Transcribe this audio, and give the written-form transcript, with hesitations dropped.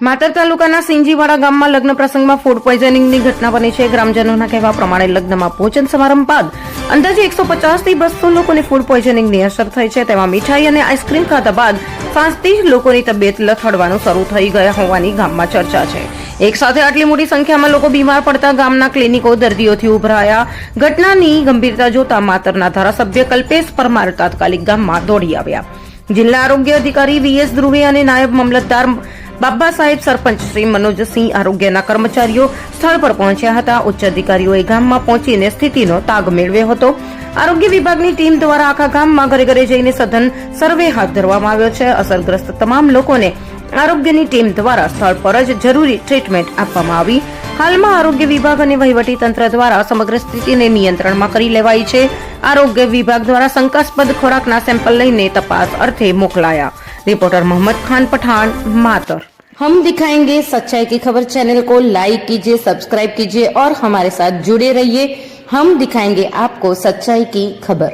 માતર તાલુકાના સિંજીવાડા ગામમાં લગ્ન પ્રસંગમાં ફૂડ પોઈઝનિંગની ઘટના બની છે. ગ્રામજનોના કહેવા પ્રમાણે લગ્નમાં ભોજન સમારંભ બાદ અંદાજે 150 થી 200 લોકોને ફૂડ પોઈઝનિંગની અસર થઈ છે. તેમાં મીઠાઈ અને આઈસ્ક્રીમ ખાધા બાદ સાંજથી જ લોકોની તબિયત લથડવાનું શરૂ થઈ ગયા હોવાની ગામમાં ચર્ચા છે. એક સાથે આટલી મોટી સંખ્યામાં લોકો બીમાર પડતા ગામના ક્લિનિકો દર્દીઓથી ઉભરાયા. ઘટનાની ગંભીરતા જોતા માતરના ધારાસભ્ય કલ્પેશ પરમાર તાત્કાલિક ગામમાં દોડી આવ્યા. જિલ્લા આરોગ્ય અધિકારી વીએસ ધ્રુવે અને નાયબ મામલતદાર બાબા સાહેબ, સરપંચ શ્રી મનોજસિંહ, આરોગ્યના કર્મચારીઓ સ્થળ પર પહોંચ્યા હતા. ઉચ્ચ અધિકારીઓએ ગામમાં પહોંચીને સ્થિતિનો તાગ મેળવ્યો હતો. આરોગ્ય વિભાગની ટીમ દ્વારા આખા ગામમાં ઘરે ઘરે જઈને સઘન સર્વે હાથ ધરવામાં આવ્યો છે. અસરગ્રસ્ત તમામ લોકોને આરોગ્યની ટીમ દ્વારા સ્થળ પર જ જરૂરી ટ્રીટમેન્ટ આપવામાં આવી. હાલમાં આરોગ્ય વિભાગ અને વહીવટી તંત્ર દ્વારા સમગ્ર સ્થિતિને નિયંત્રણમાં કરી લેવાઈ છે. આરોગ્ય વિભાગ દ્વારા શંકાસ્પદ ખોરાકના સેમ્પલ લઈને તપાસ અર્થે મોકલાયા. रिपोर्टर मोहम्मद खान पठान, मातर। हम दिखाएंगे सच्चाई की खबर चैनल को लाइक कीजिए, सब्सक्राइब कीजिए और हमारे साथ जुड़े रहिए. हम दिखाएंगे आपको सच्चाई की खबर.